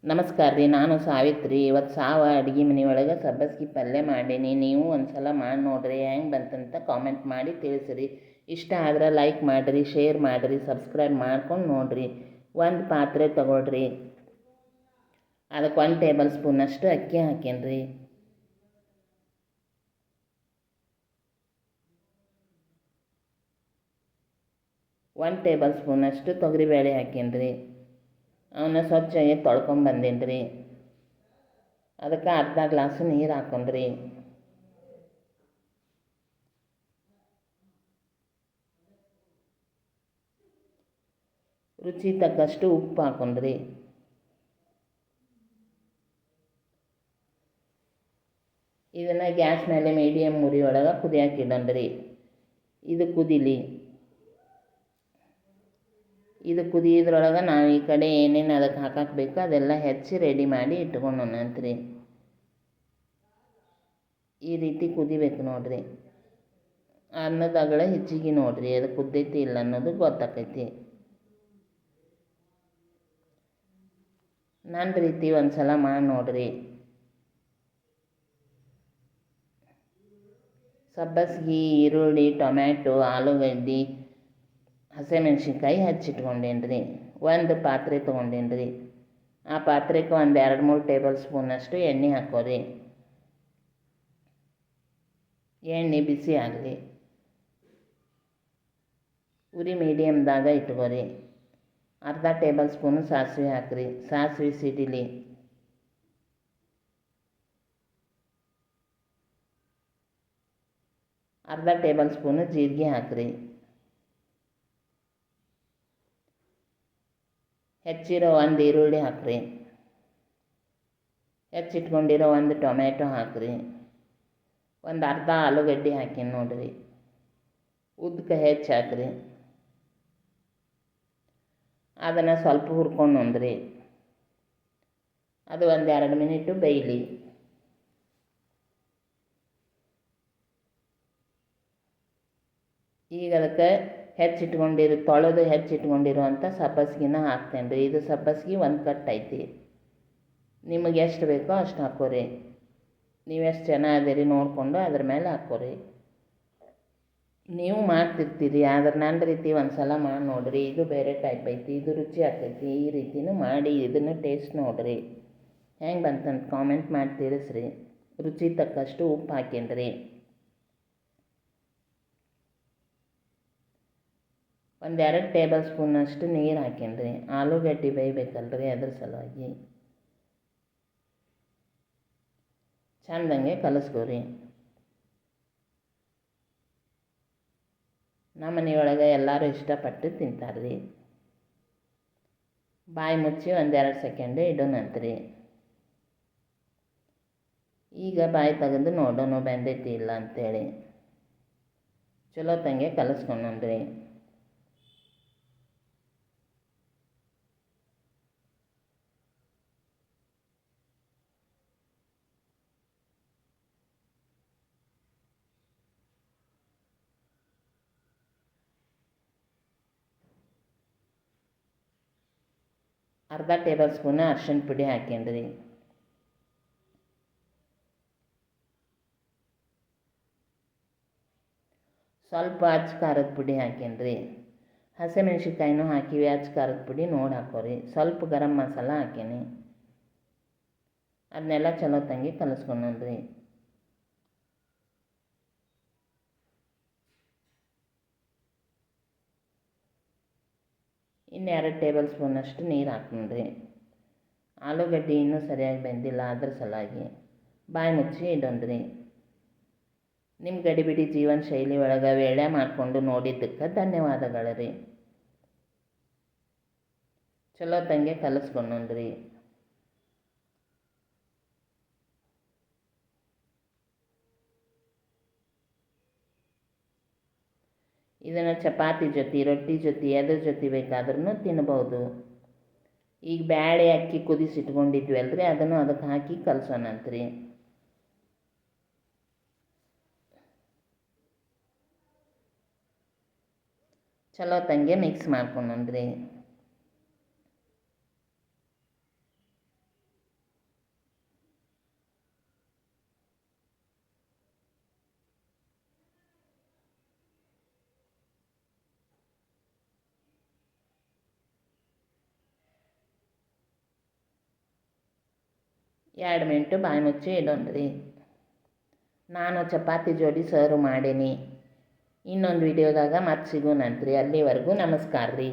ನಮಸ್ಕಾರ ರೀ. ನಾನು ಸಾವಿತ್ರಿ. ಇವತ್ತು ಅಡುಗೆ ಮನೆ ಒಳಗೆ ಸಬ್ಬಸ್ಗೆ ಪಲ್ಯ ಮಾಡೀನಿ. ನೀವು ಒಂದು ಸಲ ಮಾಡಿ ನೋಡಿರಿ, ಹೆಂಗೆ ಬಂತಂತ ಕಾಮೆಂಟ್ ಮಾಡಿ ತಿಳಿಸ್ರಿ. ಇಷ್ಟ ಆದ್ರೆ ಲೈಕ್ ಮಾಡಿರಿ, ಶೇರ್ ಮಾಡಿರಿ, ಸಬ್ಸ್ಕ್ರೈಬ್ ಮಾಡ್ಕೊಂಡು ನೋಡಿರಿ. ಒಂದು ಪಾತ್ರೆ ತೊಗೊಳ್ರಿ, ಅದಕ್ಕೆ 1 ಟೇಬಲ್ ಸ್ಪೂನಷ್ಟು ಅಕ್ಕಿ ಹಾಕೇನ್ರಿ. ಒಂದು ಟೇಬಲ್ ಸ್ಪೂನಷ್ಟು ತೊಗರಿಬೇಳೆ ಹಾಕೇನ್ರಿ. ಅವನ್ನ ಸ್ವಚ್ಛಾಗಿ ತೊಳ್ಕೊಂಬಂದೇನಿ ರೀ. ಅದಕ್ಕೆ ಅರ್ಧ ಗ್ಲಾಸು ನೀರು ಹಾಕೊಂಡ್ರಿ. ರುಚಿ ತಕ್ಕಷ್ಟು ಉಪ್ಪು ಹಾಕೊಂಡ್ರಿ. ಇದನ್ನು ಗ್ಯಾಸ್ ಮೇಲೆ ಮೀಡಿಯಮ್ ಉರಿ ಒಳಗೆ ಕುದಿಯಕ್ಕೆ ಇಡೋಣ್ರಿ. ಇದು ಕುದೀಲಿ. ಇದು ಕುದಿಯೋದ್ರೊಳಗೆ ನಾವು ಈ ಕಡೆ ಏನೇನು ಅದಕ್ಕೆ ಹಾಕಕ್ಕೆ ಬೇಕು ಅದೆಲ್ಲ ಹೆಚ್ಚಿ ರೆಡಿ ಮಾಡಿ ಇಟ್ಕೊಂಡೋಣಂತ್ರಿ. ಈ ರೀತಿ ಕುದಿಬೇಕು ನೋಡಿರಿ. ಅನ್ನದ ಅಗಳ ಹೆಚ್ಚಿಗೆ ನೋಡಿರಿ, ಅದು ಕುದ್ದೈತಿ ಇಲ್ಲ ಅನ್ನೋದು ಗೊತ್ತಾಕೈತಿ. ನನ್ನ ರೀತಿ ಒಂದು ಸಲ ಮಾಡಿ ನೋಡಿರಿ. ಸಬ್ಬಸ್ಗೆ, ಈರುಳ್ಳಿ, ಟೊಮ್ಯಾಟೊ, ಆಲೂಗಡ್ಡೆ, ಹಸಿಮೆಣ್ಸಿನ್ಕಾಯಿ ಹಚ್ಚಿಟ್ಕೊಂಡೇನ್ರಿ. ಒಂದು ಪಾತ್ರೆ ತೊಗೊಂಡೇನ್ರಿ. ಆ ಪಾತ್ರೆಗೆ ಒಂದು 2-3 ಟೇಬಲ್ ಸ್ಪೂನಷ್ಟು ಎಣ್ಣೆ ಹಾಕೋರಿ. ಎಣ್ಣೆ ಬಿಸಿ ಆಗಲಿ. ಉರಿ ಮೀಡಿಯಮ್ದಾಗ ಇಟ್ಕೋರಿ. ಅರ್ಧ ಟೇಬಲ್ ಸ್ಪೂನು ಸಾಸಿವೆ ಹಾಕಿರಿ. ಸಾಸಿವೆ ಸಿಡಿಲಿ. ಅರ್ಧ ಟೇಬಲ್ ಸ್ಪೂನು ಜೀರಿಗೆ ಹಾಕಿರಿ. ಹೆಚ್ಚಿರೋ ಒಂದು ಈರುಳ್ಳಿ ಹಾಕಿರಿ. ಹೆಚ್ಚಿಟ್ಕೊಂಡಿರೋ ಒಂದು ಟೊಮ್ಯಾಟೊ ಹಾಕಿರಿ. ಒಂದು ಅರ್ಧ ಆಲೂಗಡ್ಡೆ ಹಾಕಿ ನೋಡಿರಿ. ಉದ್ದಕ್ಕೆ ಹೆಚ್ಚು ಹಾಕಿರಿ. ಅದನ್ನು ಸ್ವಲ್ಪ ಹುರ್ಕೊಂಡು ಉಂಡ್ರಿ. ಅದು ಒಂದು 2 ಮಿನಿಟು ಬೇಯಲಿ. ಈಗ ಅದಕ್ಕೆ ತೊಳೆದು ಹೆಚ್ಚಿಟ್ಕೊಂಡಿರುವಂಥ ಸಬ್ಬಸ್ಗಿನ ಹಾಕ್ತೇನೆ ರೀ. ಇದು ಸಬ್ಬಸ್ಗೆ 1 ಕಟ್ ಐತಿ. ನಿಮಗೆ ಎಷ್ಟು ಬೇಕೋ ಅಷ್ಟು ಹಾಕೋರಿ. ನೀವೆಷ್ಟು ಜನ ಅದಿರಿ ನೋಡಿಕೊಂಡು ಅದ್ರ ಮೇಲೆ ಹಾಕೋರಿ. ನೀವು ಮಾಡ್ತಿರ್ತೀರಿ, ಆದ್ರೆ ನನ್ನ ರೀತಿ ಒಂದು ಸಲ ಮಾಡಿ ನೋಡಿರಿ. ಇದು ಬೇರೆ ಟೈಪ್ ಐತಿ, ಇದು ರುಚಿ ಆಗ್ತೈತಿ. ಈ ರೀತಿನೂ ಮಾಡಿ ಇದನ್ನು ಟೇಸ್ಟ್ ನೋಡಿರಿ. ಹೆಂಗೆ ಬಂತಂತ ಕಾಮೆಂಟ್ ಮಾಡಿ ತಿಳಿಸ್ರಿ. ರುಚಿ ತಕ್ಕಷ್ಟು ಉಪ್ಪು ಹಾಕೇನ್ರಿ. ಒಂದು 2 ಟೇಬಲ್ ಸ್ಪೂನಷ್ಟು ನೀರು ಹಾಕೇನ್ರಿ. ಆಲೂಗಡ್ಡೆ ಬೇಯಬೇಕಲ್ರಿ, ಅದ್ರ ಸಲುವಾಗಿ. ಚಂದಂಗೆ ಕಲಿಸ್ಕೋರಿ. ನಮ್ಮ ಮನೆಯೊಳಗೆ ಎಲ್ಲರೂ ಇಷ್ಟಪಟ್ಟು ತಿಂತಾರ್ರಿ. ಬಾಯಿ ಮುಚ್ಚಿ 1-2 ಸೆಕೆಂಡ್ ಇಡೋಣಂತ್ರಿ. ಈಗ ಬಾಯಿ ತೆಗೆದು ನೋಡೋಣ ಬೆಂದೈತಿ ಇಲ್ಲ ಅಂಥೇಳಿ. ಚಲೋ ತಂಗೆ ಕಲಿಸ್ಕೊಂಡ್ರಿ. ಅರ್ಧ ಟೇಬಲ್ ಸ್ಪೂನ್ ಅರಿಶಿಣ ಪುಡಿ ಹಾಕೇನ್ರಿ. ಸ್ವಲ್ಪ ಅಚ್ಚ ಖಾರದ ಪುಡಿ ಹಾಕೇನ್ರಿ. ಹಸಿಮೆಣ್ಸಿನ್ಕಾಯಿನೂ ಹಾಕಿವಿ. ಅಚ್ಚ ಖಾರದ ಪುಡಿ ನೋಡಿ ಹಾಕೋರಿ. ಸ್ವಲ್ಪ ಗರಂ ಮಸಾಲ ಹಾಕೇನಿ. ಅದನ್ನೆಲ್ಲ ಚಲೋ ತಂಗಿ ಕಲಿಸ್ಕೊಂಡ್ರಿ. ಇನ್ನು 2 ಟೇಬಲ್ ಸ್ಪೂನಷ್ಟು ನೀರು ಹಾಕ್ಕೊಂಡ್ರಿ. ಆಲೂಗಡ್ಡೆ ಇನ್ನೂ ಸರಿಯಾಗಿ ಬೆಂದಿಲ್ಲ, ಅದ್ರ ಸಲುವಾಗಿ. ಬಾಯಿ ಮುಚ್ಚಿ ಇಡೋಣ್ರಿ. ನಿಮ್ಮ ಗಡಿಬಿಡಿ ಜೀವನ ಶೈಲಿ ಒಳಗೆ ವೇಳೆ ಮಾಡಿಕೊಂಡು ನೋಡಿದ್ದಕ್ಕೆ ಧನ್ಯವಾದಗಳು ರೀ. ಚಲೋ ತಂಗೆ ಕಲಿಸ್ಕೊಂಡ್ರಿ. ಇದನ್ನು ಚಪಾತಿ ಜೊತೆ, ರೊಟ್ಟಿ ಜೊತೆ, ಅದ್ರ ಜೊತೆ ಬೇಕಾದ್ರೂ ತಿನ್ಬೋದು. ಈಗ ಬ್ಯಾಳೆ ಅಕ್ಕಿ ಕುದಿಸಿಟ್ಕೊಂಡಿದ್ವಲ್ರಿ, ಅದನ್ನು ಅದಕ್ಕೆ ಹಾಕಿ ಕಲಸೋಣಂತ್ರಿ. ಚಲೋ ತಂಗೆ ಮಿಕ್ಸ್ ಮಾಡ್ಕೊಂಡ್ರಿ. 2 ಮಿನಿಟು ಬಾಯಿ ಮುಚ್ಚಿ ಇಡೋಣ್ರಿ. ನಾನು ಚಪಾತಿ ಜೋಡಿ ಸರ್ವ್ ಮಾಡೀನಿ. ಇನ್ನೊಂದು ವಿಡಿಯೋದಾಗ ಮತ್ತೆ ಸಿಗೋಣಂತ್ರಿ. ಅಲ್ಲಿವರೆಗೂ ನಮಸ್ಕಾರ ರೀ.